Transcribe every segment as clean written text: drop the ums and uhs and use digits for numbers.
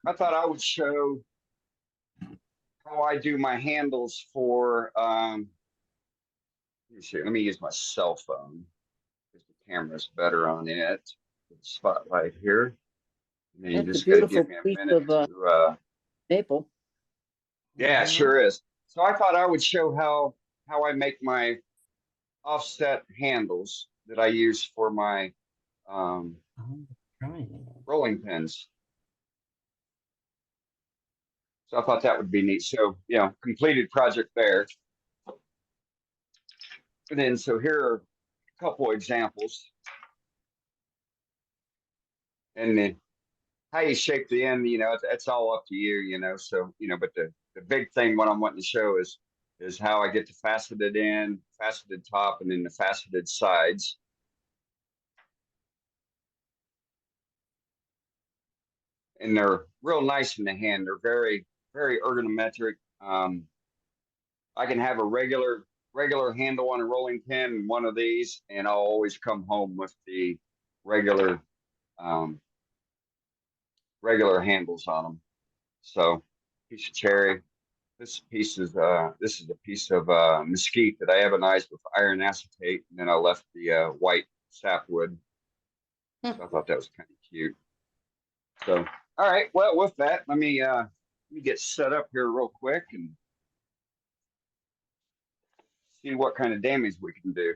I thought I would show how I do my handles for, let me see, let me use my cell phone because the camera's better on it. The spotlight here. And then you That's a just got to beautiful give me a piece minute of to, maple. yeah, it sure is. So I thought I would show how I make my offset handles that I use for my rolling pins. So I thought that would be neat. So, completed project there. And then, so here are a couple examples. And then how you shape the end, it's all up to you, So, but the big thing, what I'm wanting to show is how I get the faceted end, faceted top, and then the faceted sides. And they're real nice in the hand. They're very, very ergonometric. I can have a regular handle on a rolling pin and one of these, and I'll always come home with the regular regular handles on them. So piece of cherry. This is a piece of mesquite that I ebonized with iron acetate, and then I left the white sapwood. So I thought that was kind of cute. So all right, well, with that, let me get set up here real quick and see what kind of damage we can do.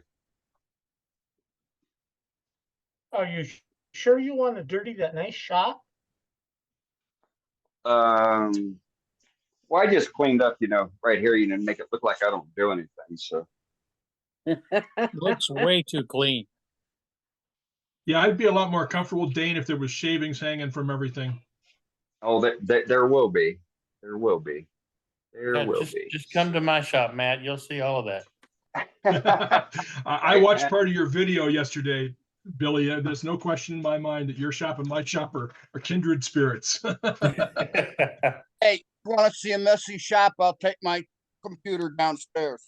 Are you sure you want to dirty that nice shop? Well, I just cleaned up, right here, make it look like I don't do anything. So Looks way too clean. Yeah, I'd be a lot more comfortable, Dane, if there was shavings hanging from everything. oh, there will be. There will be. There will be. Just come to my shop, Matt. You'll see all of that. I watched part of your video yesterday, Billy. There's no question in my mind that your shop and my shop are kindred spirits. Hey, you want to see a messy shop? I'll take my computer downstairs.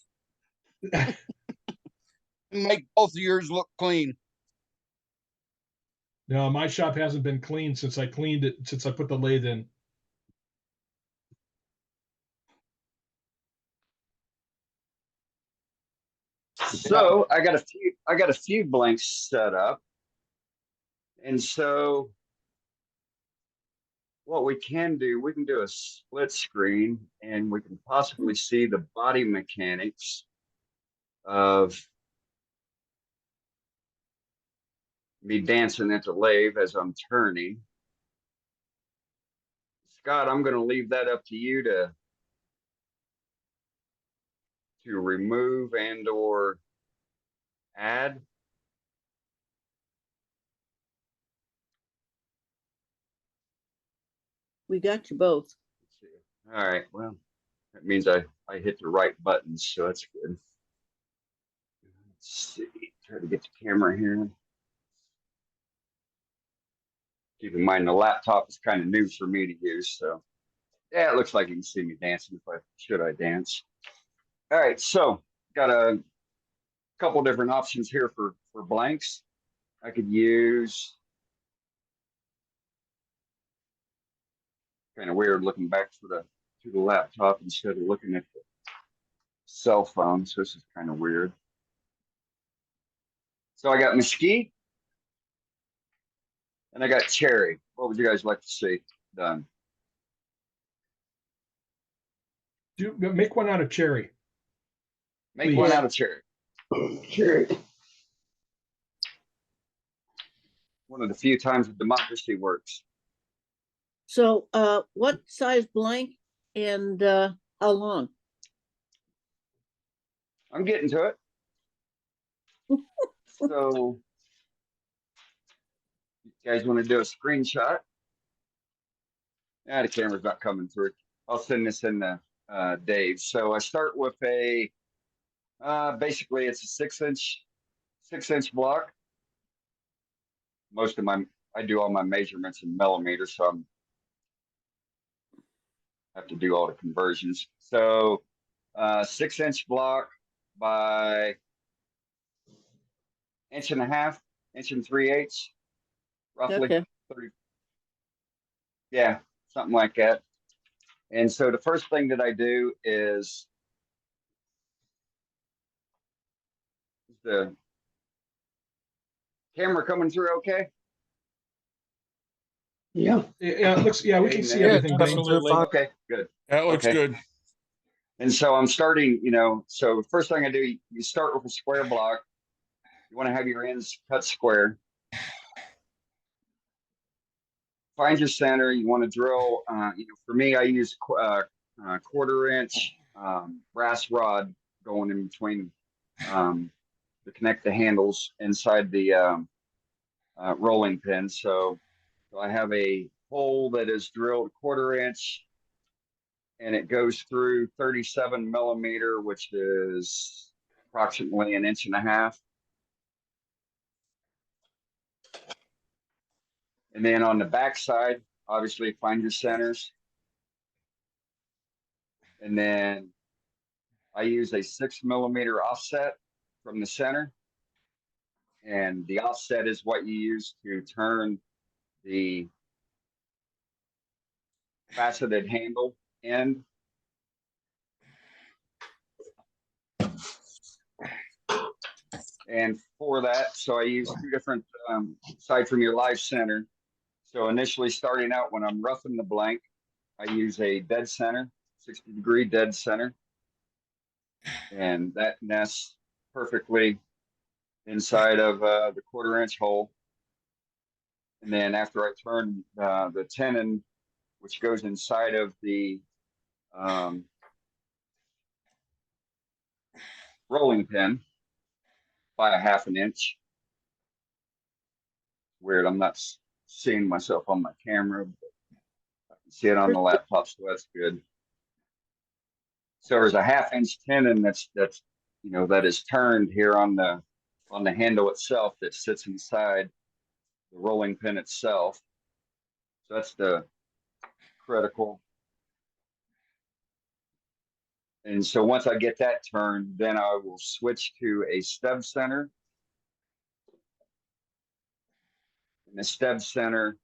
Make both of yours look clean. No, my shop hasn't been cleaned since I cleaned it, since I put the lathe in. So I got a few blanks set up. And so what we can do a split screen, and we can possibly see the body mechanics of me dancing at the lathe as I'm turning. Scott, I'm going to leave that up to you to remove and or add. We got you both. All right, well, that means I hit the right buttons, so that's good. Let's see, try to get the camera here. Keep in mind the laptop is kind of new for me to use, so yeah, it looks like you can see me dancing should I dance. All right, so got a couple different options here for blanks. I could use, kind of weird looking back to the laptop instead of looking at the cell phone, so this is kind of weird. So I got mesquite and I got cherry. What would you guys like to see done? Make one out of cherry. Make one out of cherry. Cherry. One of the few times that democracy works. So what size blank and how long? I'm getting to it. So you guys want to do a screenshot? The camera's not coming through. I'll send this in to Dave. So I start with a basically it's a 6-inch block. I do all my measurements in millimeters, so I have to do all the conversions. So 6-inch block by 1.5 inches, 1 3/8, roughly. Okay. 30, yeah, something like that. And so the first thing that I do is the camera coming through okay? Yeah, it looks, yeah, we can see Yeah, everything. Dane. absolutely. Okay, good. That looks Okay. good. And so I'm starting, so first thing I do, you start with a square block. You want to have your ends cut square. Find your center. You want to drill, for me, I use 1/4 inch brass rod going in between to connect the handles inside the rolling pin. So I have a hole that is drilled 1/4 inch and it goes through 37 millimeter, which is approximately 1.5 inches. And then on the back side, obviously find your centers. And then I use a 6 millimeter offset from the center. And the offset is what you use to turn the faceted handle end. And for that, so I use two different, aside from your live center. So initially starting out when I'm roughing the blank, I use a dead center, 60-degree dead center. And that nests perfectly inside of the 1/4 inch hole. And then after I turn the tenon, which goes inside of the rolling pin by 1/2 inch. Weird, I'm not seeing myself on my camera, but I can see it on the laptop, so that's good. So there's a 1/2 inch tenon that is turned here on the handle itself that sits inside the rolling pin itself. So that's the critical. And so once I get that turned, then I will switch to a stub center. And the stub center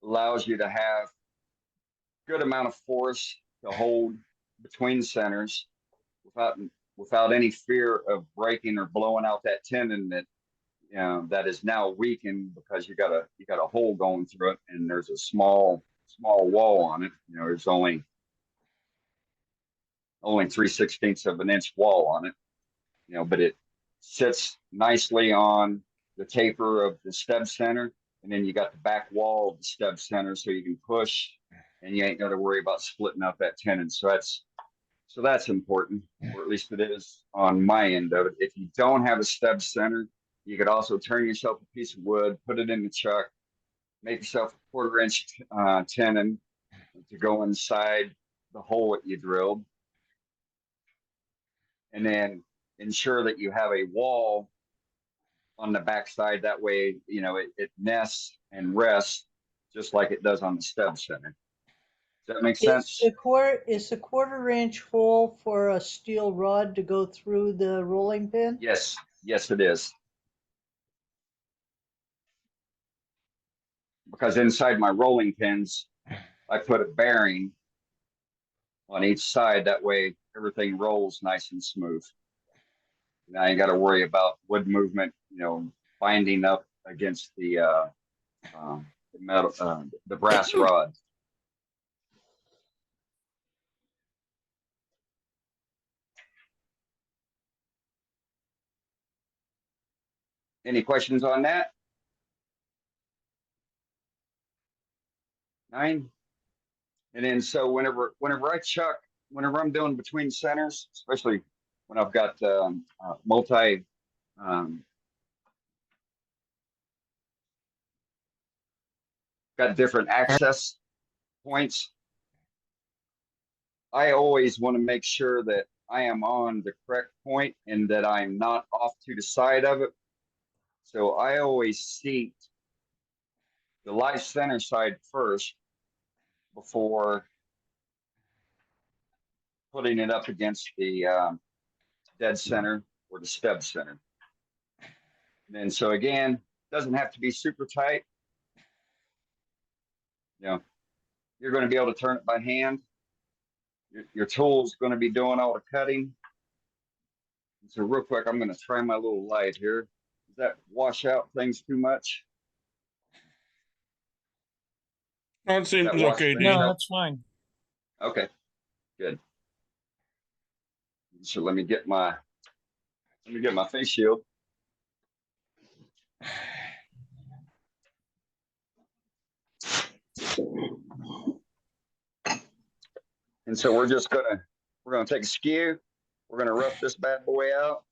allows you to have good amount of force to hold between centers without any fear of breaking or blowing out that tendon that is now weakened because you got a hole going through it and there's a small wall on it. There's only 3/16 of an inch wall on it. But it sits nicely on the taper of the stub center, and then you got the back wall of the stub center, so you can push, and you ain't got to worry about splitting up that tenon. So that's important, or at least it is on my end of it. If you don't have a stub center, you could also turn yourself a piece of wood, put it in the chuck, make yourself a 1/4 inch tenon to go inside the hole that you drilled, and then ensure that you have a wall on the backside. That way, it nests and rests just like it does on the stub center. Does that make sense? Is the 1/4 inch hole for a steel rod to go through the rolling pin? Yes, it is. Because inside my rolling pins, I put a bearing on each side. That way, everything rolls nice and smooth. Now you got to worry about wood movement, binding up against the metal, the brass rod. Any questions on that? 9. And then so whenever I'm doing between centers, especially when I've got multi got different access points, I always want to make sure that I am on the correct point and that I'm not off to the side of it. So I always seat the live center side first before putting it up against the dead center or the stub center. And then so again, doesn't have to be super tight. you know, you're going to be able to turn it by hand. Your tool is going to be doing all the cutting. So real quick, I'm going to try my little light here. Does that wash out things too much? That seems That wash okay, things Dean. No, out? that's fine. Okay, good. So let me get my face shield. And so we're gonna take a skew. We're gonna rough this bad boy out.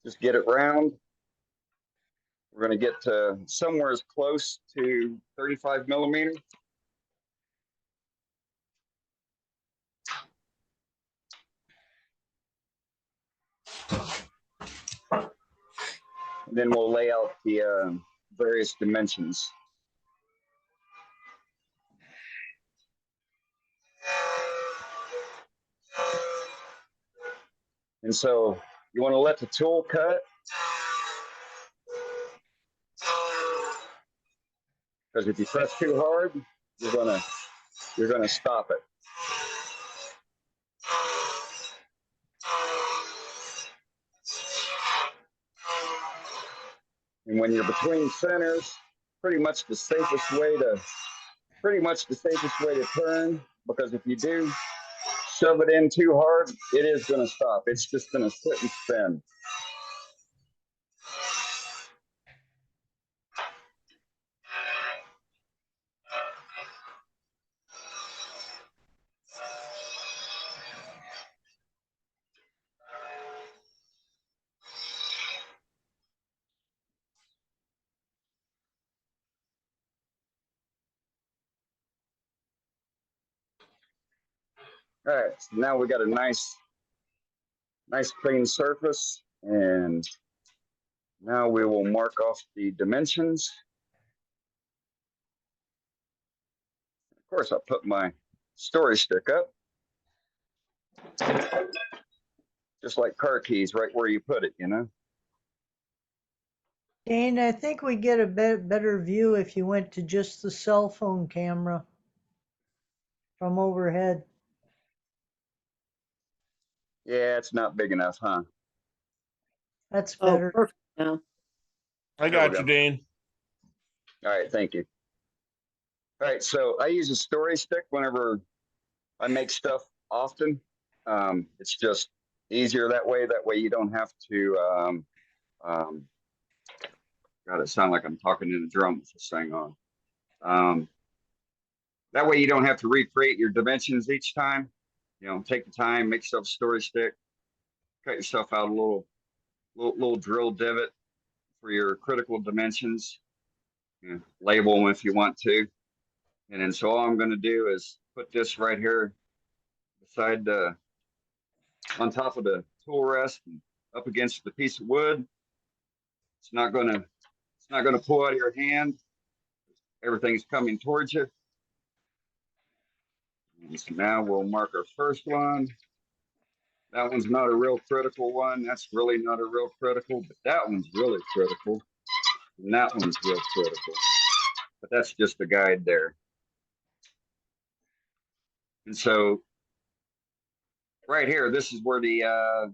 Just get it round. We're gonna get to somewhere as close to 35 millimeter. And then we'll lay out the various dimensions. And so you want to let the tool cut, because if you press too hard, you're gonna stop it. And when you're between centers, pretty much the safest way to turn, because if you do shove it in too hard, it is going to stop. It's just going to sit and spin. All right, so now we got a nice clean surface, and now we will mark off the dimensions. Of course, I'll put my story stick up, just like car keys, right where you put it, you know. Dane, I think we get a better view if you went to just the cell phone camera from overhead. Yeah, it's not big enough, huh? That's Oh, better. perfect now. I There we got you, go. Dean. All right, thank you. All right, so I use a story stick whenever I make stuff often. It's just easier that way. That way you don't have to, God, it sounds like I'm talking in a drum with this thing on. That way you don't have to recreate your dimensions each time. You know, take the time, make yourself a story stick, cut yourself out a little drill divot for your critical dimensions. You know, label them if you want to. And then so all I'm going to do is put this right here beside the, on top of the tool rest and up against the piece of wood. It's not gonna pull out of your hand. Everything's coming towards you. And so now we'll mark our first one. That one's not a real critical one. That's really not a real critical, but that one's really critical. And that one's real critical. But that's just a guide there. And so right here, this is where the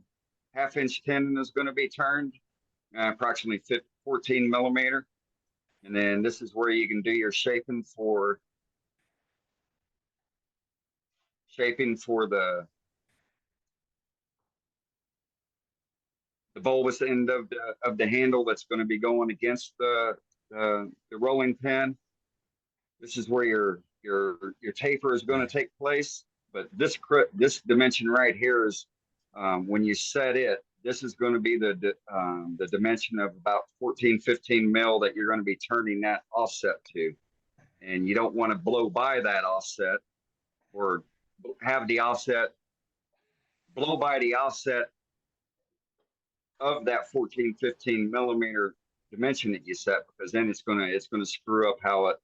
half-inch tendon is going to be turned, approximately 14 millimeter. And then this is where you can do your shaping for the bulbous end of the handle that's going to be going against the rolling pin. This is where your taper is going to take place. But this dimension right here is when you set it. This is going to be the dimension of about 14, 15 mil that you're going to be turning that offset to. And you don't want to blow by that offset or have the offset blow by the offset of that 14, 15 millimeter dimension that you set, because then it's gonna screw up how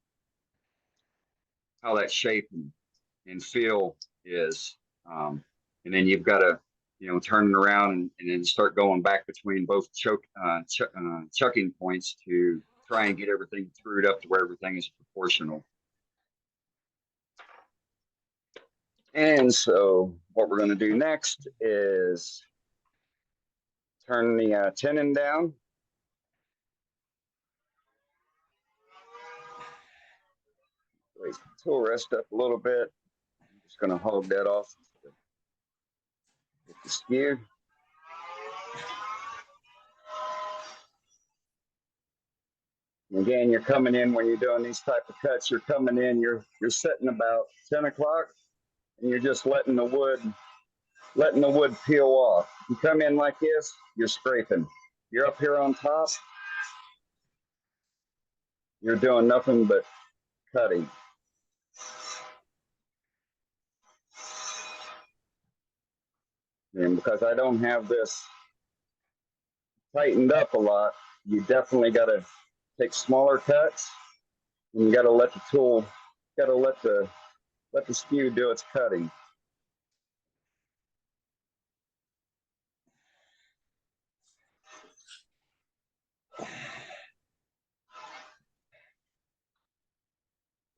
that shape and feel is. And then you've got to, you know, turn it around and then start going back between both chucking points to try and get everything through up to where everything is proportional. And so what we're going to do next is turn the tenon down. Raise the tool rest up a little bit. I'm just going to hog that off with the skew. And again, you're coming in when you're doing these type of cuts. You're coming in. You're sitting about 10 o'clock, and you're just letting the wood peel off. You come in like this, you're scraping. You're up here on top. You're doing nothing but cutting. And because I don't have this tightened up a lot, you definitely got to take smaller cuts, and you got to let the tool, got to let the skew do its cutting.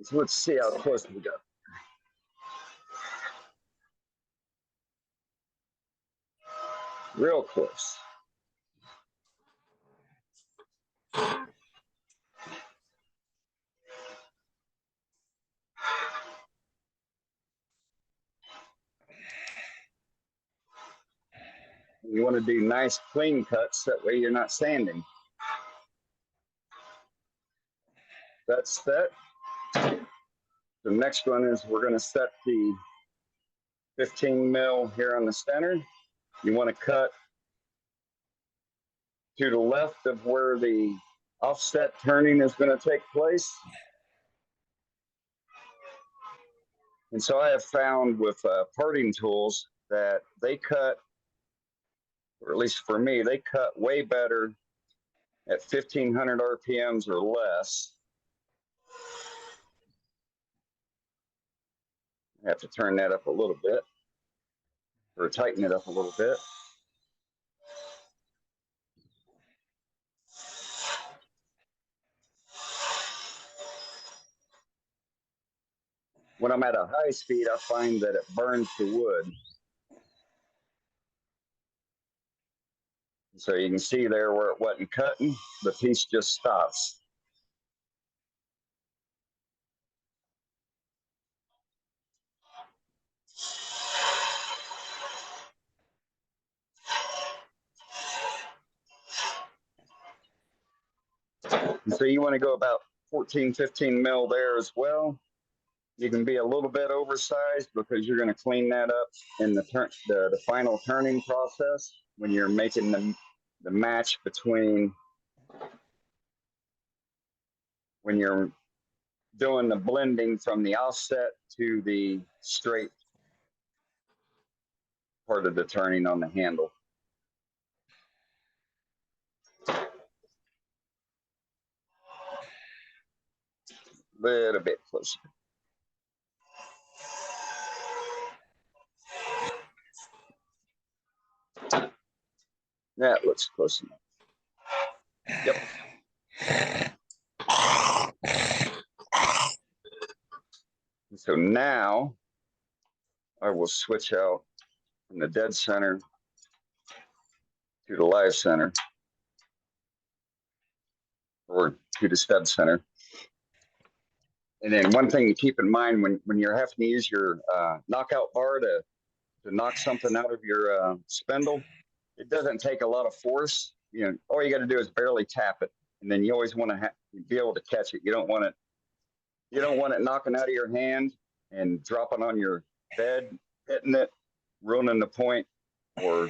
So let's see how close we go. Real close. You want to do nice clean cuts, that way you're not sanding. That's set. The next one is we're going to set the 15 mil here on the center. You want to cut to the left of where the offset turning is going to take place. And so I have found with parting tools that they cut, or at least for me, they cut way better at 1500 RPMs or less. I have to turn that up a little bit, or tighten it up a little bit. When I'm at a high speed, I find that it burns the wood. So you can see there where it wasn't cutting, the piece just stops. And so you want to go about 14, 15 mil there as well. You can be a little bit oversized because you're going to clean that up in the final turning process when you're making the match between when you're doing the blending from the offset to the straight part of the turning on the handle. Little bit closer. That looks close enough. Yep. So now I will switch out from the dead center to the live center, or to the stud center. And then one thing to keep in mind when you're having to use your knockout bar to knock something out of your spindle, it doesn't take a lot of force. You know, all you got to do is barely tap it, and then you always want to be able to catch it. You don't want it knocking out of your hand and dropping on your bed, hitting it, ruining the point, or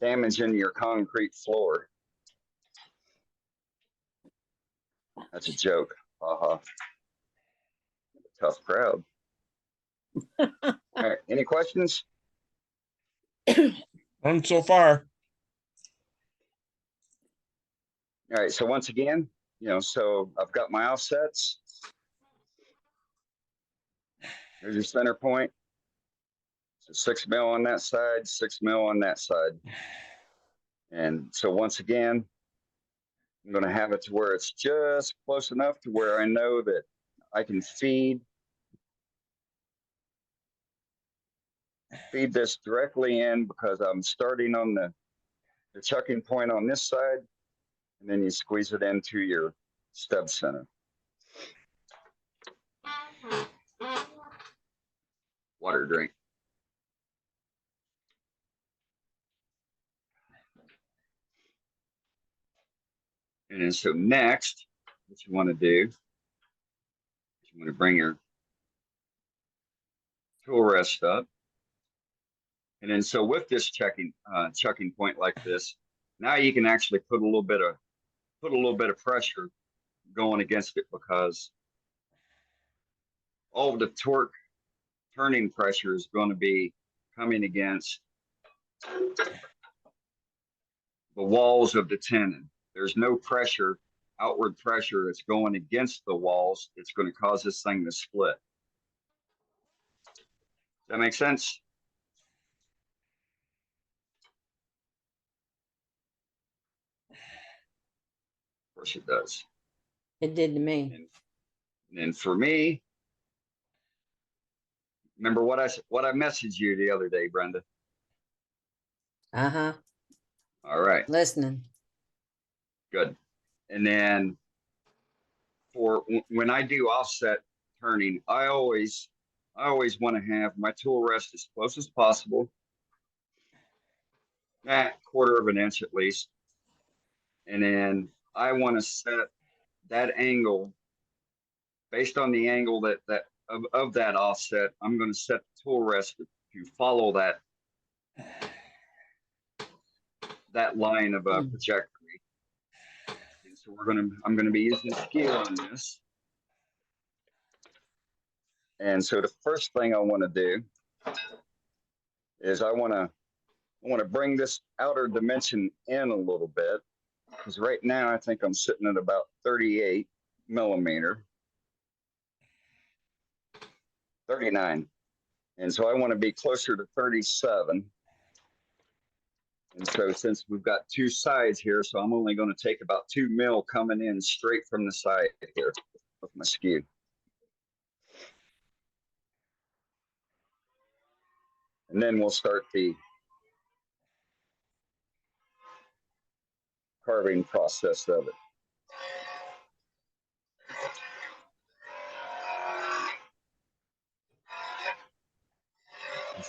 damaging your concrete floor. That's a joke. Tough crowd. All right, any questions? None so far. All right, so once again, so I've got my offsets. There's your center point. So 6 mil on that side, 6 mil on that side. And so once again, I'm going to have it to where it's just close enough to where I know that I can feed this directly in, because I'm starting on the chucking point on this side, and then you squeeze it into your stub center. Water drink. And then so next, what you want to do is you want to bring your tool rest up. And then so with this chucking point like this, now you can actually put a little bit of pressure going against it, because all of the torque turning pressure is going to be coming against the walls of the tenon. There's no pressure, outward pressure. It's going against the walls. It's going to cause this thing to split. Does that make sense? Of course it does. It did to me. And then for me, remember what I messaged you the other day, Brenda? Uh-huh. All right, Listening. good. And then for when I do offset turning, I always want to have my tool rest as close as possible, quarter of an inch at least. And then I want to set that angle based on the angle of that offset. I'm going to set the tool rest to follow that line of a trajectory. And so I'm going to be using skew on this. And so the first thing I want to do is I want to bring this outer dimension in a little bit, because right now I think I'm sitting at about 38 millimeter, 39. And so I want to be closer to 37. And so since we've got two sides here, so I'm only going to take about 2 mil coming in straight from the side here with my skew. And then we'll start the carving process of it.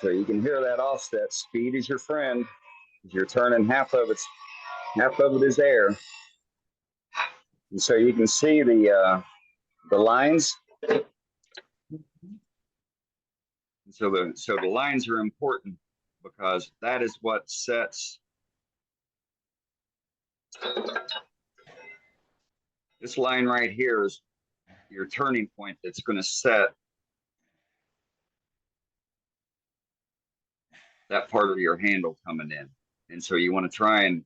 So you can hear that offset. Speed is your friend. You're turning half of it is air. And so you can see the lines. So the lines are important, because that is what sets this line right here is your turning point that's going to set that part of your handle coming in. And so you want to try and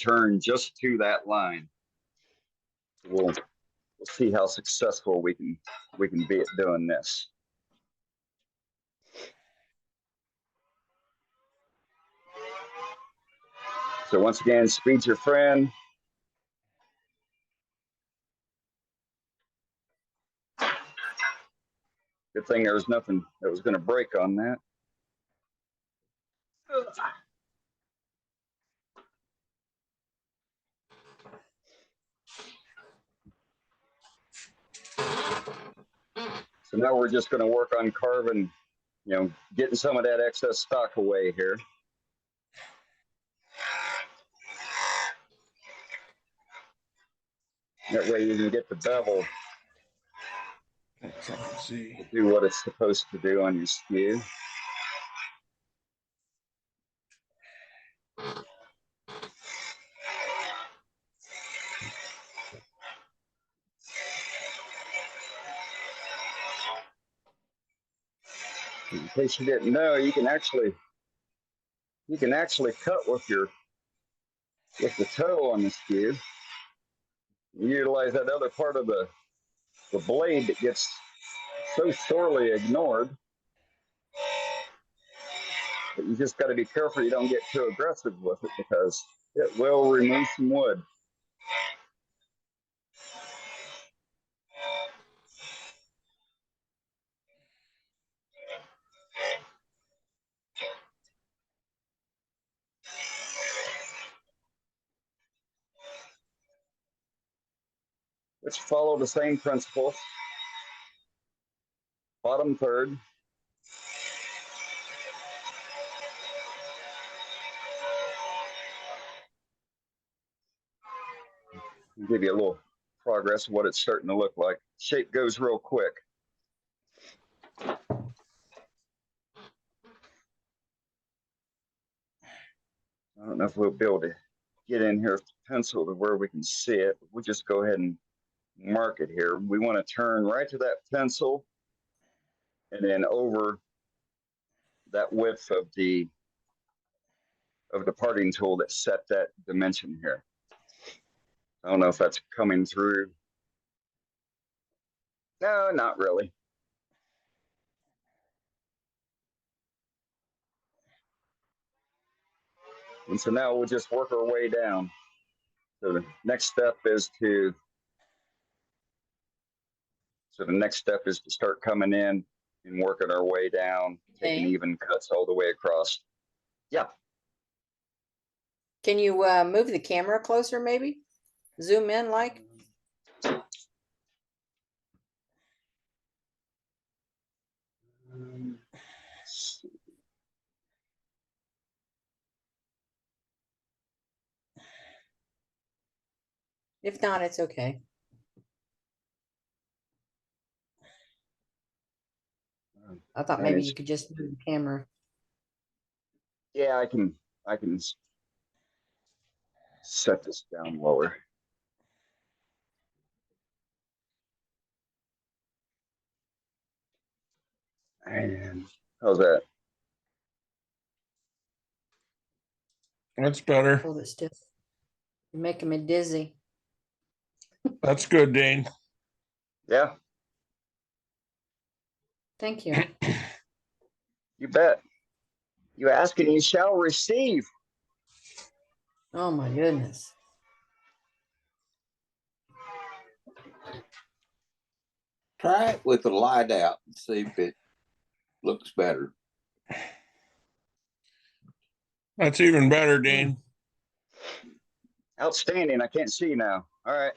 turn just to that line. We'll see how successful we can be at doing this. So once again, speed's your friend. Good thing there was nothing that was going to break on that. So now we're just going to work on carving, getting some of that excess stock away here. That way you can get the bevel to do what it's supposed to do on your skew. In case you didn't know, you can actually cut with the toe on the skew. You utilize that other part of the blade that gets so sorely ignored. But you just got to be careful you don't get too aggressive with it, because it will remove some wood. Let's follow the same principles. Bottom third. Give you a little progress of what it's starting to look like. Shape goes real quick. I don't know if we'll be able to get in here with the pencil to where we can see it. We'll just go ahead and mark it here. We want to turn right to that pencil and then over that width of the parting tool that set that dimension here. I don't know if that's coming through. No, not really. And so now we'll just work our way down. So the next step is to start coming in and working our way down, taking Okay. even cuts all the way across. Yeah. Can you move the camera closer, maybe? Zoom in, like? If not, it's okay. I thought maybe you could just move the camera. Yeah, I can set this down lower. And how's that? That's better. Hold it stiff. You're making me dizzy. That's good, Dane. Yeah, Thank you. you bet. You ask and you shall receive. Oh my goodness. Try it with the light out and see if it looks better. That's even better, Dane. Outstanding. I can't see now. All right.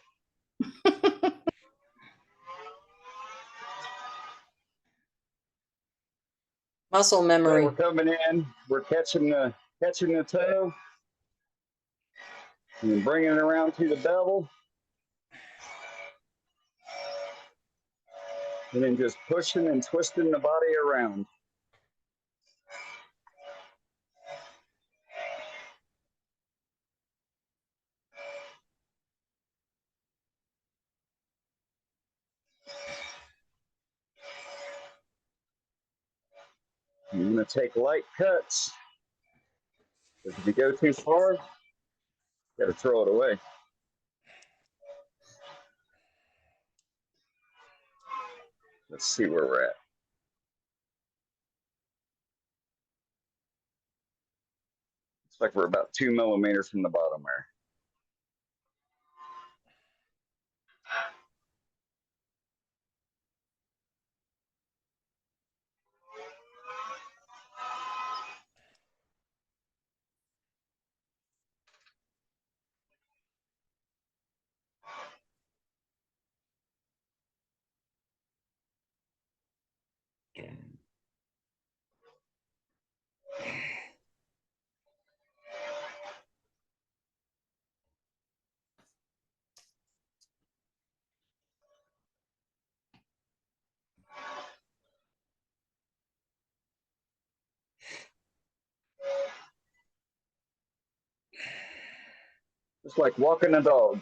Muscle So memory. we're coming in. We're catching the toe and then bringing it around to the bevel. And then just pushing and twisting the body around. You're going to take light cuts. If you go too far, you got to throw it away. Let's see where we're at. Looks like we're about 2 millimeters from the bottom there. Just like walking a dog.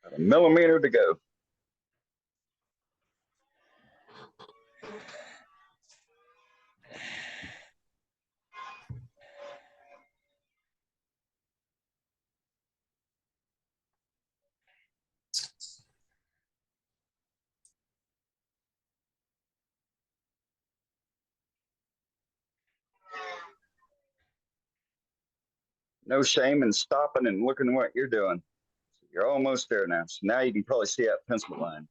About a millimeter to go. no shame in stopping and looking at what you're doing. You're almost there now. So now you can probably see that pencil line.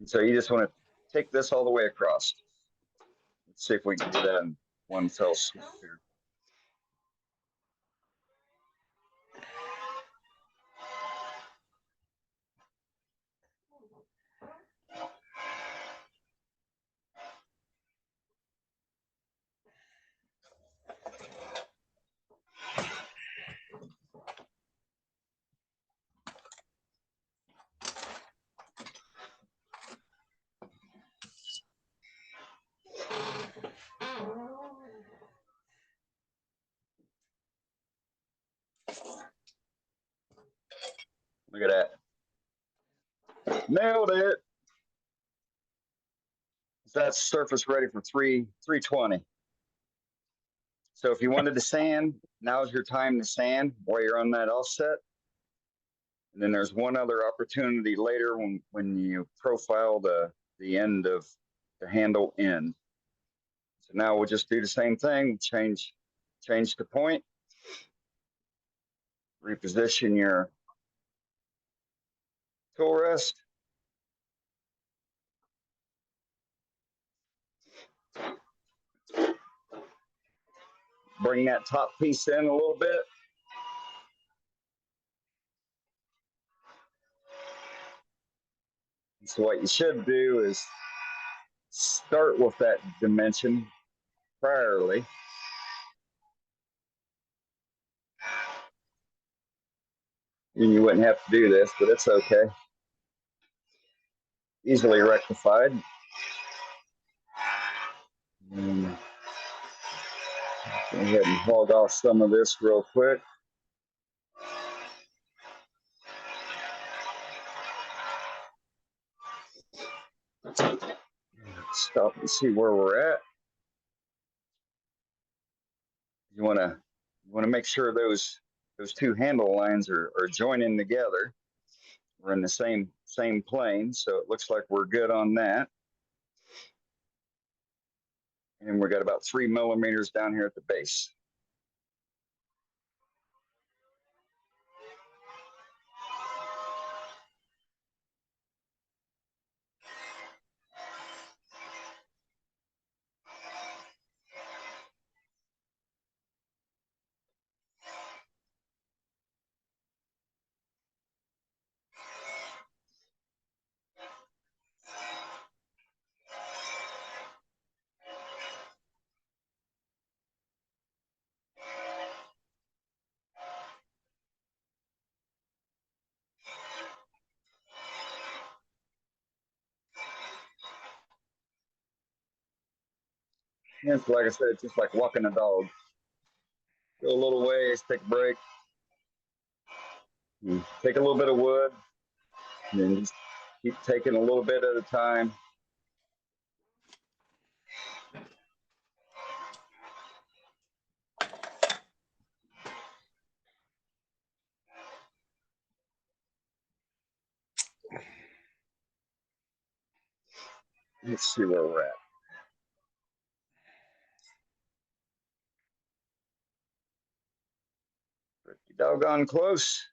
And so you just want to take this all the way across. Let's see if we can do that in one fell swoop here. Look at that. Nailed it. That's surface ready for 320. So if you wanted to sand, now's your time to sand while you're on that offset. And then there's one other opportunity later when you profile the end of the handle end. So now we'll just do the same thing, change the point, reposition your tool rest. Bring that top piece in a little bit. So what you should do is start with that dimension priorly. And you wouldn't have to do this, but it's okay. Easily rectified. And go ahead and hog off some of this real quick. Stop and see where we're at. You want to make sure those two handle lines are joining together. We're in the same plane, so it looks like we're good on that. And we got about 3 millimeters down here at the base. And it's like I said, it's just like walking a dog. Go a little ways, take a break. Take a little bit of wood, and then just keep taking a little bit at a time. Let's see where we're at. Pretty doggone close.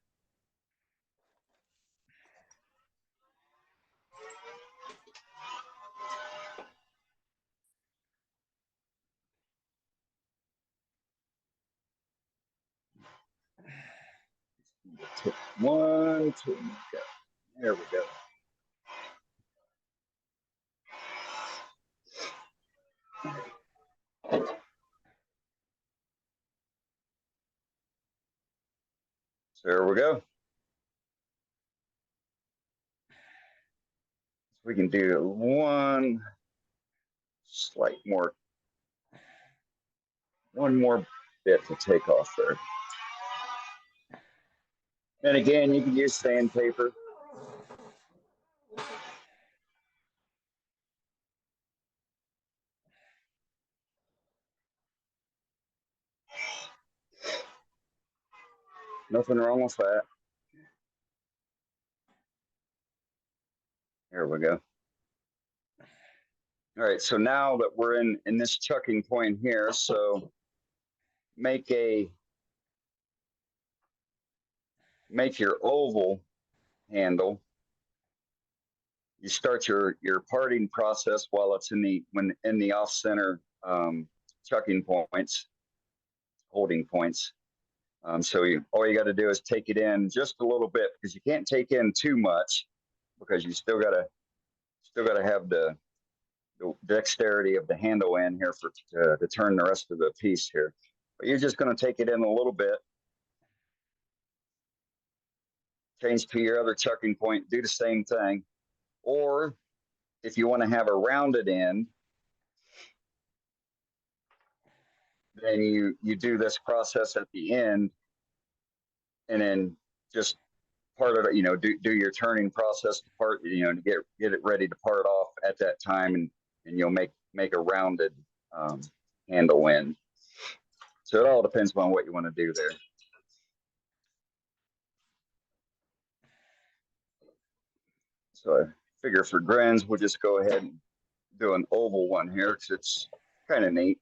Take 1, 2, go. There we go. So there we go. We can do one more bit to take off there. And again, you can use sandpaper. Nothing wrong with that. There we go. All right, so now that we're in this chucking point here, so make your oval handle. You start your parting process while it's in the off center chucking points, holding points. So all you got to do is take it in just a little bit, because you can't take in too much, because you still gotta have the dexterity of the handle in here to turn the rest of the piece here. But you're just going to take it in a little bit, change to your other chucking point, do the same thing. Or if you want to have a rounded end, then you do this process at the end, and then just part of it, do your turning process to part, to get it ready to part off at that time, and you'll make a rounded handle end. So it all depends on what you want to do there. So I figure for grins, we'll just go ahead and do an oval one here, because it's kind of neat.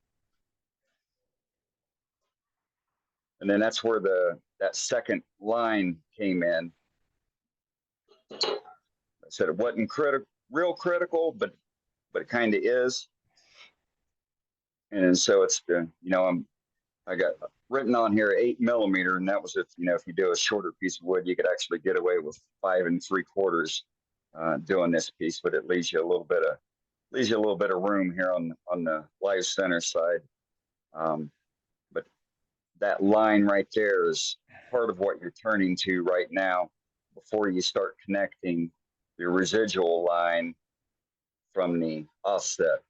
And then that's where that second line came in. I said it wasn't real critical, but it kind of is. And so it's I got written on here 8 millimeter, and that was if you do a shorter piece of wood, you could actually get away with 5 3/4 doing this piece, but it leaves you a little bit of room here on the live center side. But that line right there is part of what you're turning to right now before you start connecting the residual line from the offset.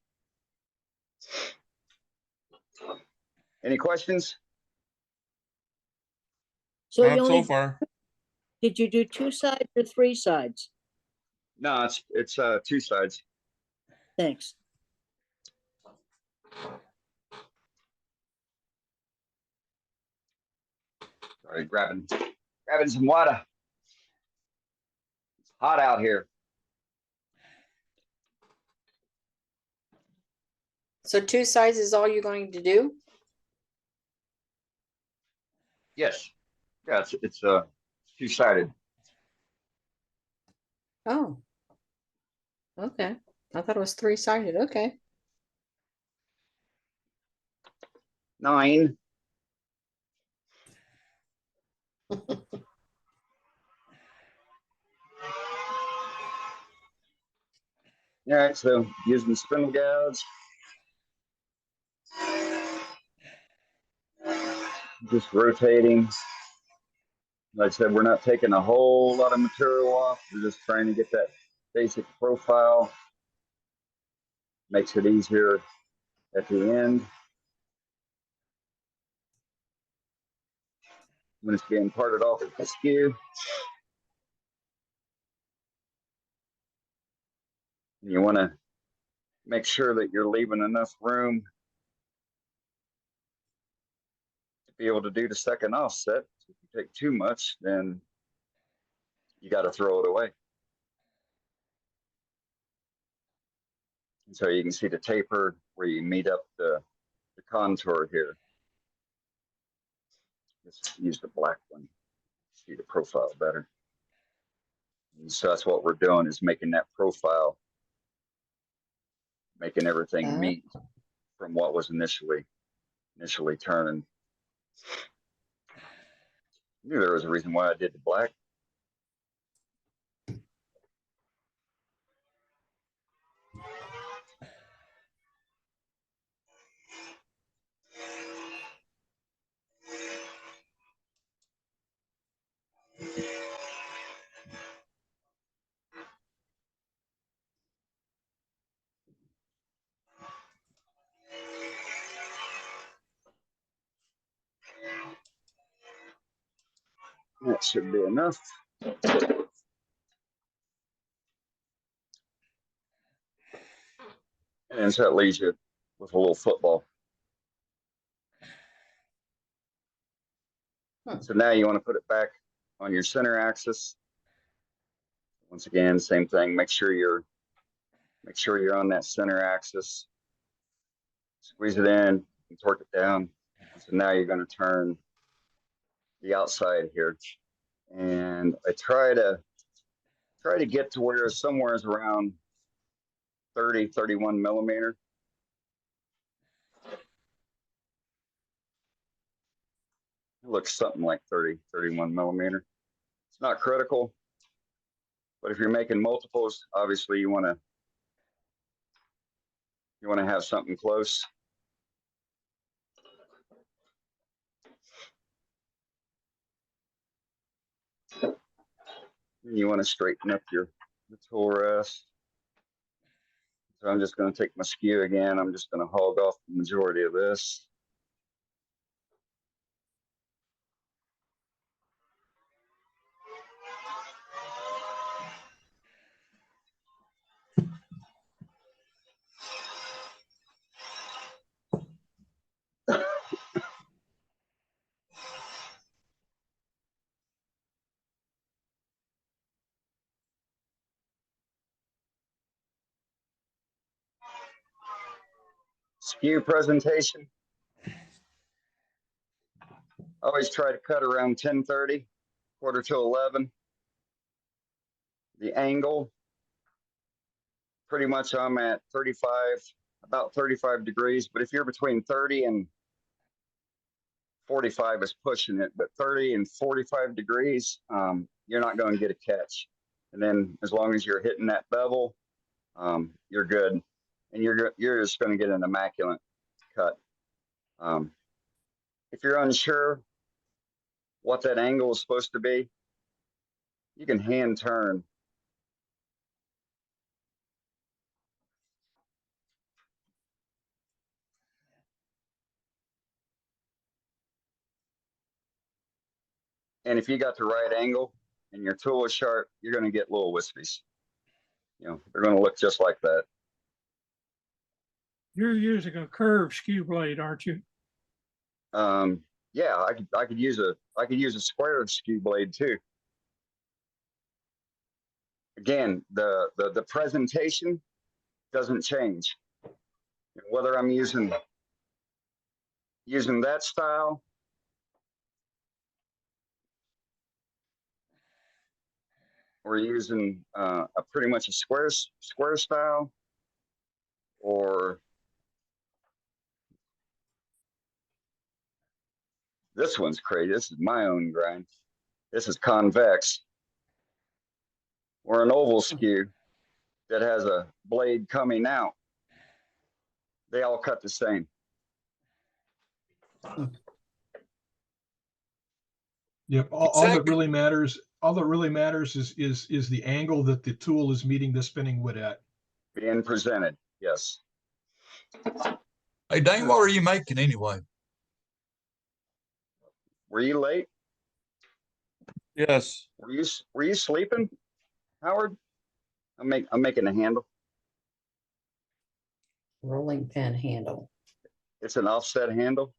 Any questions? So you Not so only, far. did you do 2 sides or 3 sides? No, it's 2 sides. Thanks. Sorry, grabbing some water. It's hot out here. So 2 sides is all you're going to do? Yes. Yeah, it's 2-sided. Oh. Okay. I thought it was 3-sided. Okay. 9. All right, so using spindle gouge, just rotating. Like I said, we're not taking a whole lot of material off. We're just trying to get that basic profile. Makes it easier at the end when it's being parted off with the skew. And you want to make sure that you're leaving enough room to be able to do the second offset. If you take too much, then you got to throw it away. And so you can see the taper where you meet up the contour here. Let's use the black one, see the profile better. And so that's what we're doing, is making that profile, making everything meet from what was initially turned. I knew there was a reason why I did the black. That should be enough. And so that leaves you with a little football. So now you want to put it back on your center axis. Once again, same thing. Make sure your Make sure you're on that center axis. Squeeze it in and torque it down. So now you're going to turn the outside here. And I try to get to where somewhere is around 30, 31 millimeter. It looks something like 30, 31 millimeter. It's not critical, but if you're making multiples, obviously you want to have something close. And you want to straighten up the tool rest. So I'm just going to take my skew again. I'm just going to hog off the majority of this. Skew presentation. Always try to cut around 10:30, quarter to 11. The angle, pretty much I'm at 35, about 35 degrees, but if you're between 30 and 45 is pushing it, but 30 and 45 degrees, you're not going to get a catch. And then as long as you're hitting that bevel, you're good. And you're just going to get an immaculate cut. If you're unsure what that angle is supposed to be, you can hand turn. And if you got the right angle and your tool is sharp, you're going to get little wispies. You know, they're going to look just like that. You're using a curved skew blade, aren't you? Yeah, I could use a square skew blade too. Again, the presentation doesn't change. Whether I'm using that style or using a pretty much a square style, or this one's crazy. This is my own grind. This is convex, or an oval skew that has a blade coming out. They all cut the same. Yep. All that really matters is the angle that the tool is meeting the spinning wood at. Being presented, yes. Hey, Dane, what are you making anyway? Were you late? Yes. Were you sleeping, Howard? I'm making a handle. Rolling pin handle. It's an offset handle.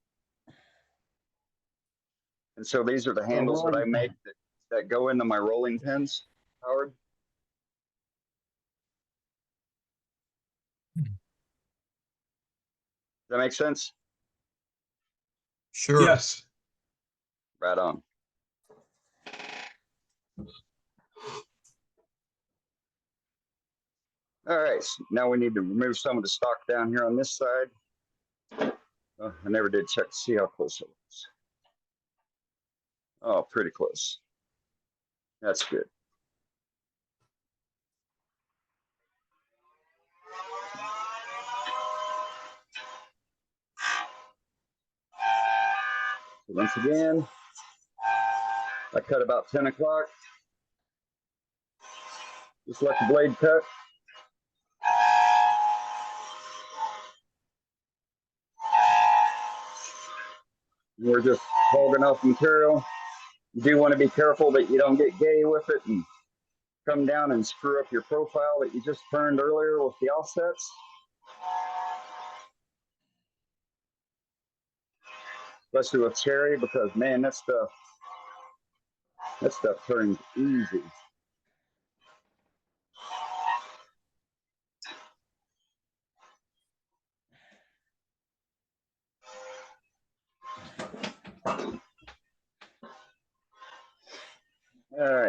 And so these are the handles that I make that go into my rolling pins, Howard. Does that make sense? Sure. Yes. Right on. All right, so now we need to remove some of the stock down here on this side. Oh, I never did check to see how close it was. Oh, pretty close. That's good. So once again, I cut about 10 o'clock. Just let the blade cut. We're just hogging off material. You do want to be careful that you don't get gay with it and come down and screw up your profile that you just turned earlier with the offsets. Especially with cherry, because man, that stuff turns easy.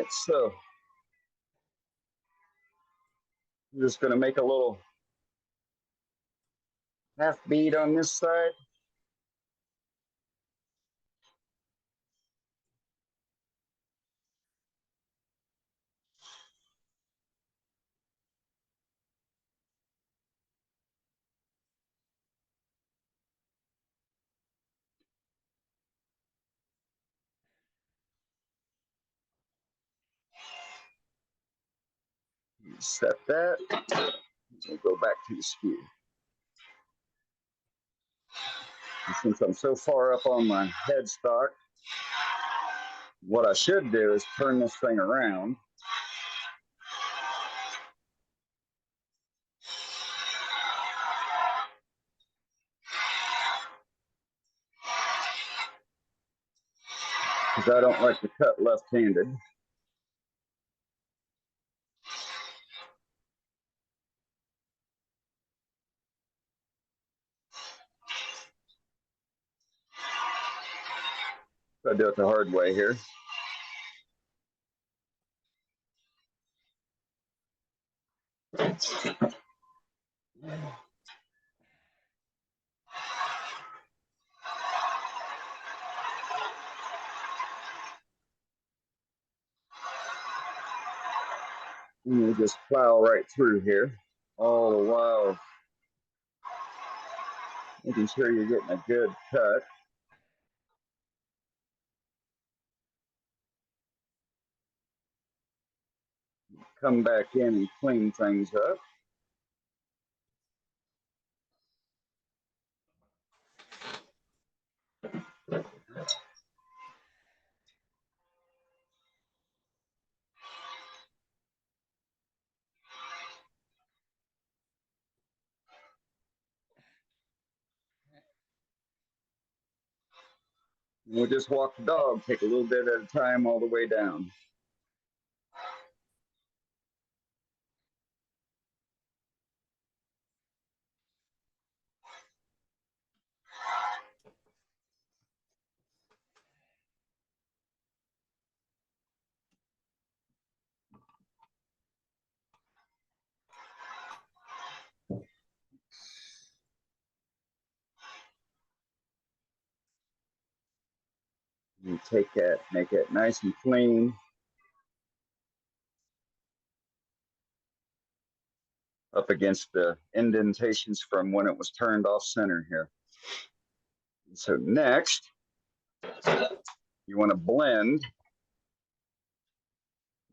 so I'm just going to make a little half bead on this side. Set that. We'll go back to the skew. And since I'm so far up on my headstock, what I should do is turn this thing around. Because I don't like to cut left-handed. So I do it the hard way here. And you just plow right through here, all the while making sure you're getting a good cut. Come back in and clean things up. We'll just walk the dog, take a little bit at a time all the way down. You take that, make it nice and clean. Up against the indentations from when it was turned off center here. So next, you want to blend.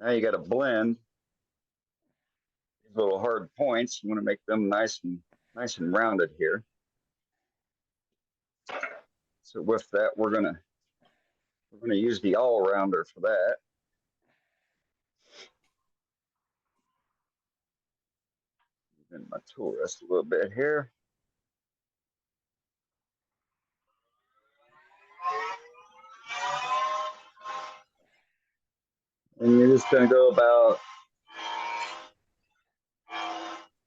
Now you got to blend these little hard points. You want to make them nice and rounded here. So with that, we're gonna use the all-rounder for that. Bend my tool rest a little bit here. And you're just gonna go about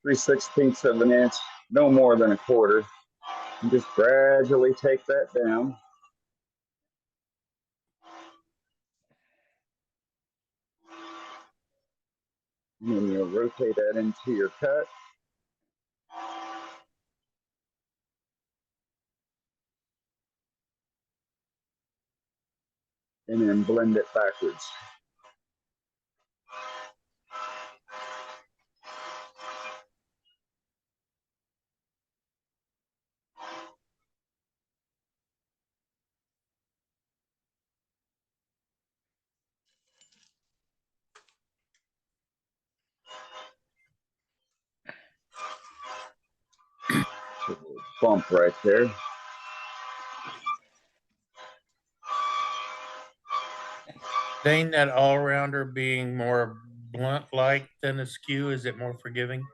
3/16 of an inch, no more than a quarter. And just gradually take that down. And then you'll rotate that into your cut. And then blend it backwards. So a little bump right there. Dane, that all-rounder being more blunt-like than a skew, is it more forgiving?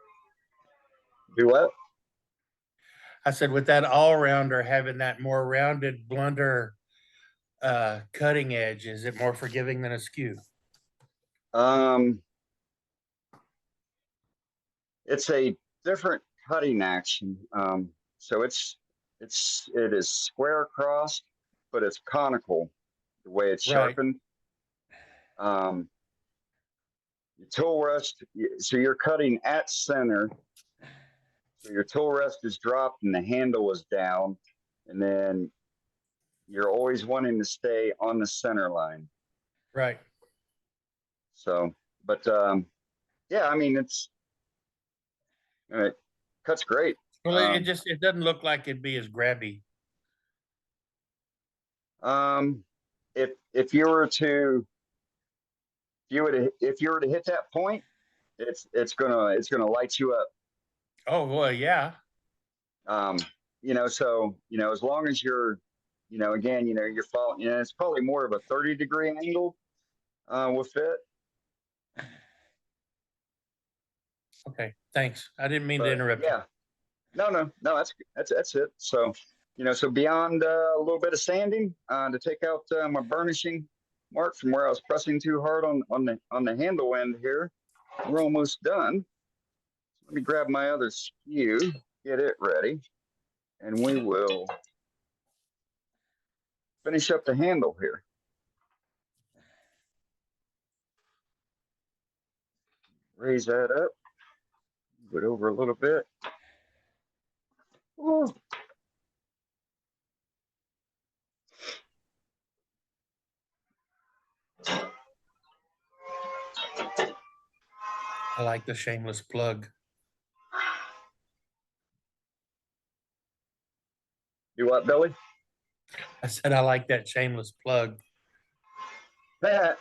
Do what? I said with that all-rounder having that more rounded, blunter cutting edge, is it more forgiving than a skew? It's a different cutting action. So it is square crossed, but it's conical the way it's Right. sharpened. your tool rest, so you're cutting at center. So your tool rest is dropped and the handle is down. And then you're always wanting to stay on the center line. Right. So, but yeah, I mean, it cuts great. Well, it doesn't look like it'd be as grabby. If you were to hit that point, it's gonna light you up. Oh, well, yeah. So as long as you're, again, you're following, it's probably more of a 30-degree angle with it. Okay, thanks. I didn't mean to But, interrupt yeah. No, that's it. So, so beyond a little bit of sanding to take out my burnishing mark from where I was pressing too hard on the handle end here, we're almost done. Let me grab my other skew, get it ready, and we will finish up the handle here. Raise that up, move it over a little bit. Ooh. I like the shameless plug. Do what, Billy? I said I like that shameless plug. That.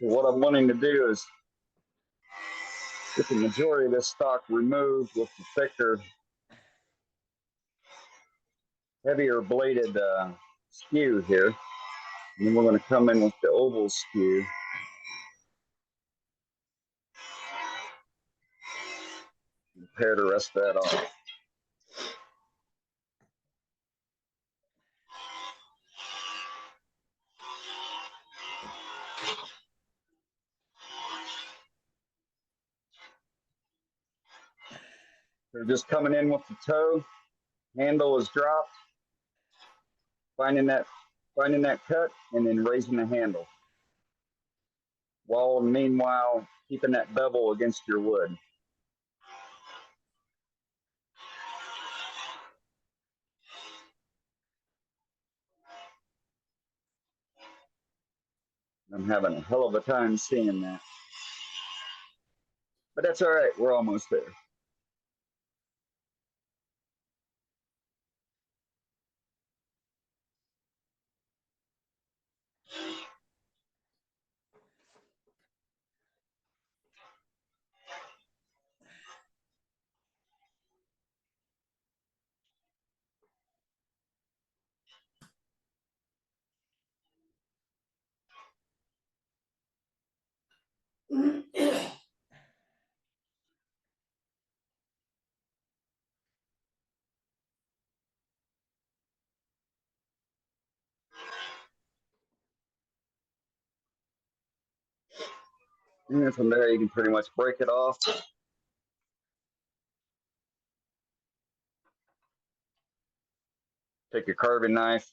So what I'm wanting to do is get the majority of this stock removed with the thicker, heavier bladed skew here. And then we're going to come in with the oval skew. Pair the rest of that off. They're just coming in with the toe. Handle is dropped. Finding that cut and then raising the handle. While meanwhile keeping that bevel against your wood. I'm having a hell of a time seeing that. But that's all right. We're almost there. And then from there, you can pretty much break it off. Take your carving knife.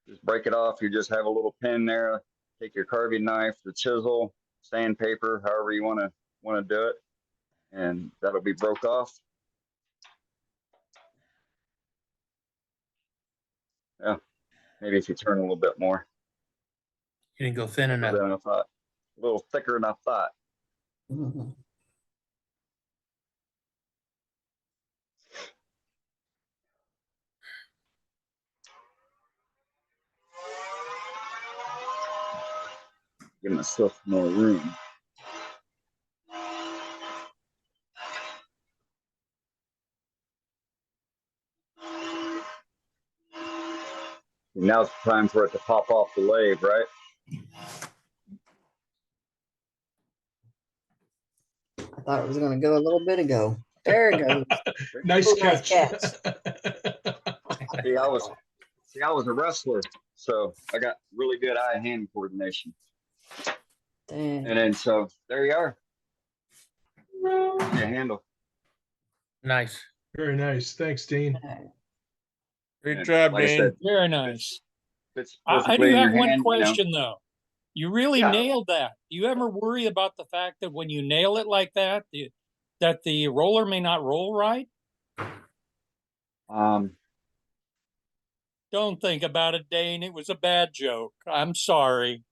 Just break it off. You just have a little pin there. Take your carving knife, the chisel, sandpaper, however you want to do it, and that'll be broke off. Yeah, maybe if you turn a little bit more. You didn't go thin enough. Than I thought. A little thicker than I thought. Give myself more room. Now it's time for it to pop off the lathe, right? I thought it was going to go a little bit ago. There it goes. Nice catch. See, I was a wrestler, so I got really good eye-hand coordination. Dang. And then so there you are. Yeah, handle. Nice. Very nice. Thanks, Dean. Great And job, like I Dane. said, Very nice. fits I perfectly do in have your one hand, you know. question though. You really Yeah. nailed that. Do you ever worry about the fact that when you nail it like that, that the roller may not roll right? Don't think about it, Dane. It was a bad joke. I'm sorry.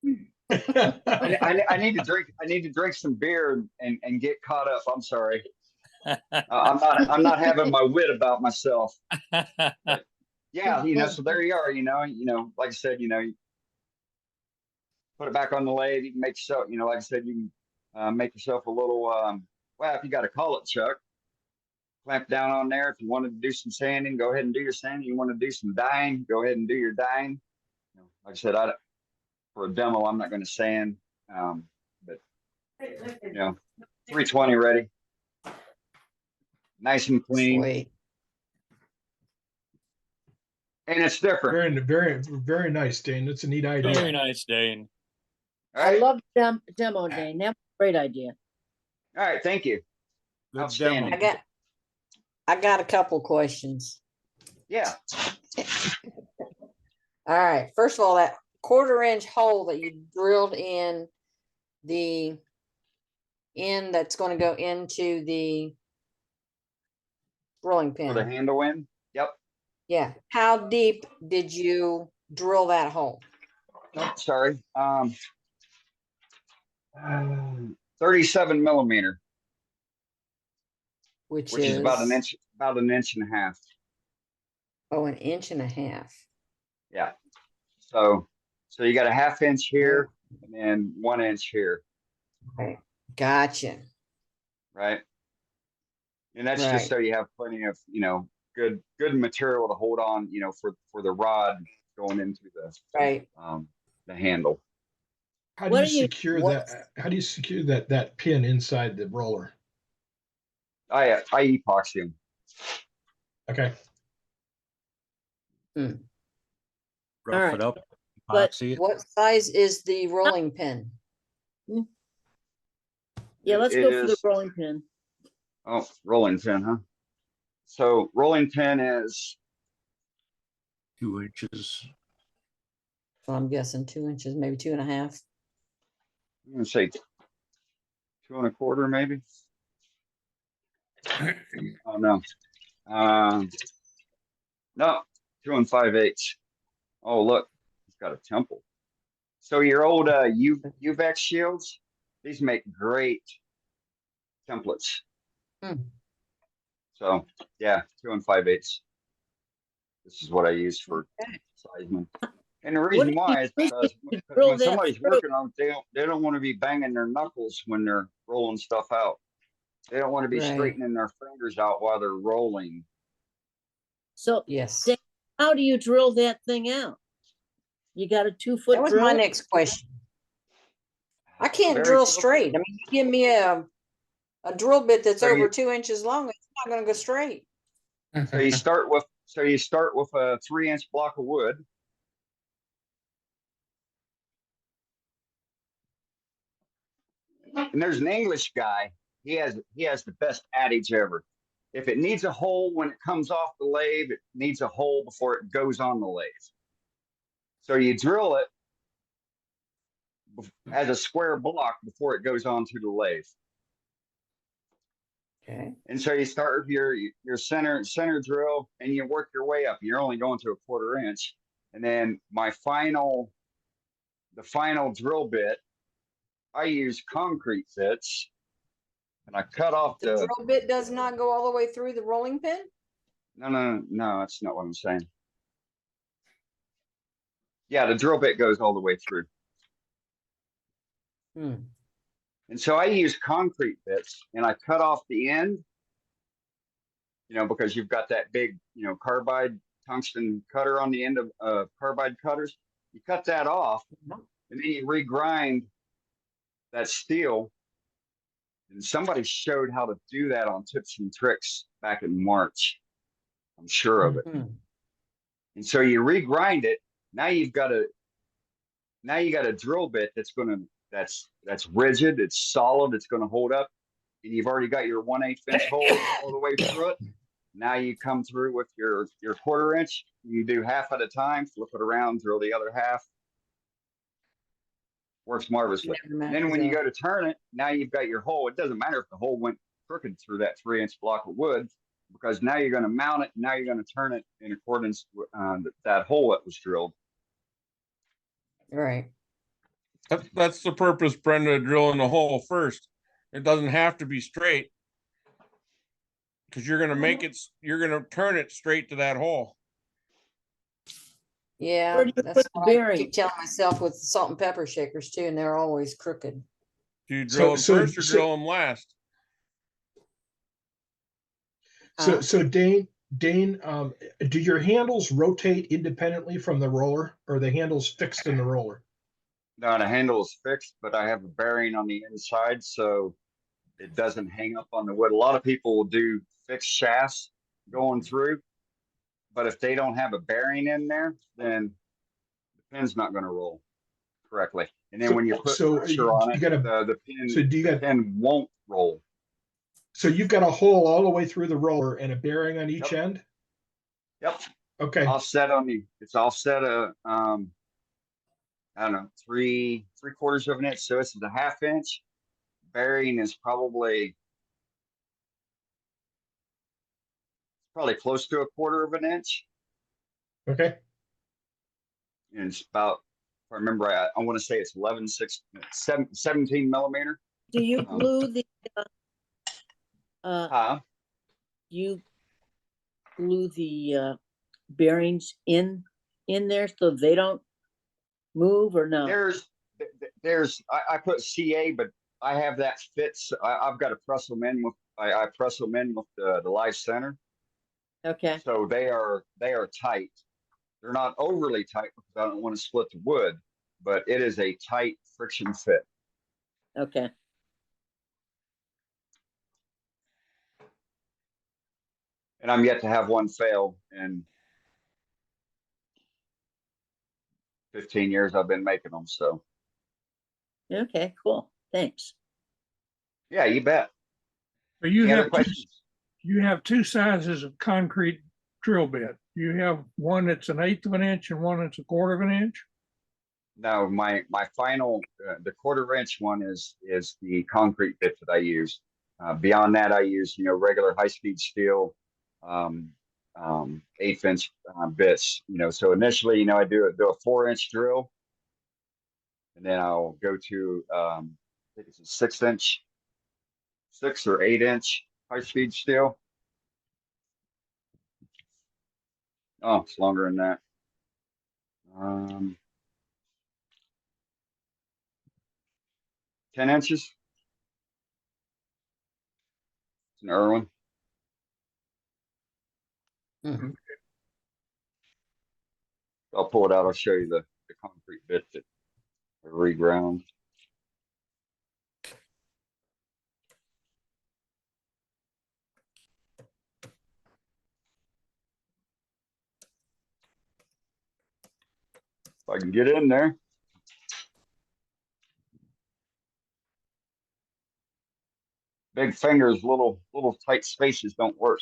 I need to drink. I need to drink some beer and get caught up. I'm sorry. I'm not having my wit about myself. But yeah, you know. So there you are. You know. Like I said, you know, you put it back on the lathe. You can make yourself. You know, like I said, you can make yourself a little. Well, if you got to call it chuck, clamp down on there. If you wanted to do some sanding, go ahead and do your sanding. You want to do some dyeing, go ahead and do your dyeing. You know, like I said, for a demo, I'm not going to sand, but you know, 320 ready, nice and clean, Sweet. and it's different. Very nice, Dane. That's a neat idea. Very nice, Dane. All I right, love the demo, Dane. That's a great idea. all right, thank you. Good Outstanding. demo. I got a couple questions. Yeah, All right. First of all, that 1/4 inch hole that you drilled in the end that's going to go into the rolling for the pin. handle in. Yep. Yeah. How deep did you drill that hole? Oh, sorry. 37 millimeter, Which which is is about an inch and a half. Oh, 1.5 inches. Yeah. So you got a 1/2 inch here and then 1 inch here, Right. Gotcha. right? And that's Right. just so you have plenty of, you know, good material to hold on, you know, for the rod going into Right. the handle. How What do do you you- secure what- that? How do you secure that pin inside the roller? I epoxy them. Okay. All Rough right. it up. But- Epoxy it. What size is the rolling pin? Yeah, let's It go for the is- rolling pin. Oh, rolling pin, huh? So rolling pin is 2 inches. So I'm guessing 2 inches, maybe 2.5. I'm gonna say 2 1/4 maybe. Oh no. No, 2 5/8. Oh look, it's got a temple. So your old UVEX shields, these make great templates. Hmm. So yeah, 2 5/8. This is what I use for Okay. sizing. And the reason why is because drill when that somebody's through? working on it, they don't want to be banging their knuckles when they're rolling stuff out. They don't want to be Right. straightening their fingers out while they're rolling. So Yes. Dane, how do you drill that thing out? You got a 2-foot That was drill? my next question. I can't Very drill simple. straight. I mean, you give me a drill bit that's So over you- 2 inches long, it's not going to go straight. So you start with a 3-inch block of wood. And there's an English guy. He has the best adage ever. If it needs a hole when it comes off the lathe, it needs a hole before it goes on the lathe. So you drill it as a square block before it goes onto the lathe. Okay. And so you start with your center drill and you work your way up. You're only going to a 1/4 inch. And then the final drill bit, I use concrete bits and I cut off The drill bit does not go all the way through the rolling pin? no, that's not what I'm saying. Yeah, the drill bit goes all the way through. Hmm. And so I use concrete bits and I cut off the end, you know, because you've got that big, you know, carbide tungsten cutter on the end of carbide cutters. You cut that off and then you regrind that steel. And somebody showed how to do that on Tips and Tricks back in March. I'm sure of it. Mhm. And so you regrind it. Now you got a drill bit that's rigid, it's solid, it's going to hold up. and you've already got your 1/8 inch hole all the way through it. Now you come through with your 1/4 inch. You do half at a time, flip it around, drill the other half. Works marvelously. Never And then when you matches go to turn it, now you've got your hole. It doesn't matter if the hole went crooked through that 3-inch block of wood, because now you're going to mount it. Now you're going to turn it in accordance with that hole that was drilled. up. Right. That's the purpose, Brenda, of drilling the hole first. It doesn't have to be straight. Cause you're gonna make it, you're gonna turn it straight to that hole. Yeah, Where do you that's put the what I bearing? keep telling myself with salt and pepper shakers too, and they're always crooked. Do you drill them So- first or so- drill them last? Huh? So Dane, do your handles rotate independently from the roller, or are the handles fixed in the roller? Now the handle is fixed, but I have a bearing on the inside, so it doesn't hang up on the wood. A lot of people will do fixed shafts going through, but if they don't have a bearing in there, then the pin's not going to roll correctly. And then when you put pressure on it, the pin won't roll. So you've got a hole all the way through the roller and a bearing on each end? Yep. Okay. Offset on the, it's offset I don't know, 3/4 of an inch. So this is a 1/2 inch. Bearing is probably close to 1/4 of an inch. Okay. And it's about, if I remember, I want to say it's 17 millimeter. Do you glue the, you glue the bearings in there so they don't move, or no? I put CA, but I have that fits. I've got to press them in with, I press them in with the live center. Okay. So they are tight. They're not overly tight because I don't want to split the wood, but it is a tight friction fit. Okay. And I'm yet to have one fail in 15 years I've been making them. So Okay, cool. Thanks. yeah, you bet. But you Any other have questions? you have two sizes of concrete drill bit. You have one that's 1/8 of an inch and one that's 1/4 of an inch. No, my final, the 1/4 inch one is the concrete bit that I use. Beyond that, I use, regular high speed steel, 1/8 inch bits, so initially, I do a 4-inch drill, and then I'll go to, I think it's a 6 or 8 inch high speed steel. Oh, it's longer than that. 10 inches. It's an Irwin. Mhm. I'll pull it out. I'll show you the concrete bit that I reground. If I can get in there. Big fingers, little tight spaces don't work.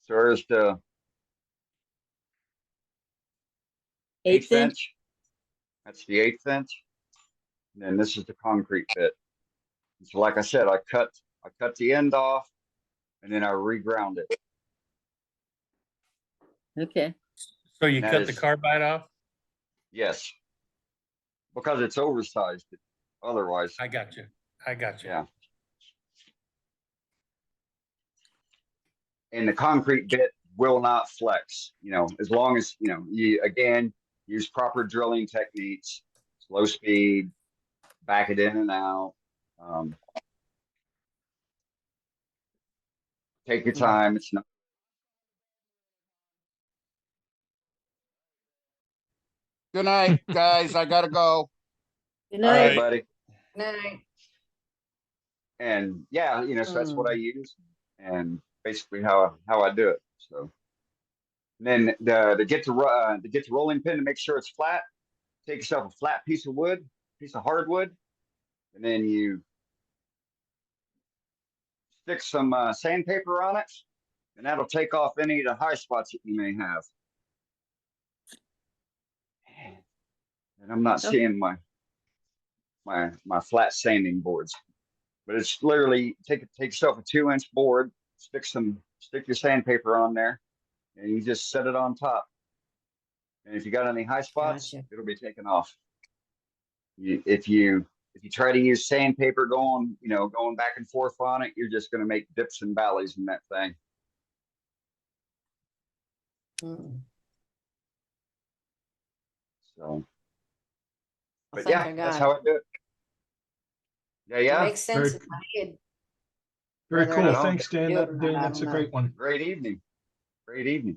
So there's the 1/8 1/8 inch. That's the 1/8 inch. And then this is the concrete bit. And so like I said, I cut the end off and then I reground it. Okay. So you And that cut the is- carbide off? Yes. Because it's oversized otherwise. I got you. Yeah. And the concrete bit will not flex, as long as, you, again, use proper drilling techniques, slow speed, back it in and out. Take your time. It's not. Good night, guys. I gotta go. Good All right, night. buddy. No. And yeah, so that's what I use, and basically how I do it. So and then to get the rolling pin to make sure it's flat, take yourself a flat piece of wood, piece of hardwood, and then you stick some sandpaper on it, and that'll take off any of the high spots that you may have. And I'm not seeing my flat sanding boards, but it's literally take yourself a 2-inch board, stick your sandpaper on there, and you just set it on top. And if you got any high spots, Gotcha. it'll be taken off. If you try to use sandpaper going back and forth on it, you're just going to make dips and valleys in that thing. Mm. So, I but think yeah, I that's got how it. I do it. Yeah, It yeah. makes sense Very- in my head. Very Whether cool. anything Thanks, Dan. do it or not, I That's a don't know. great one. Great evening. Great evening.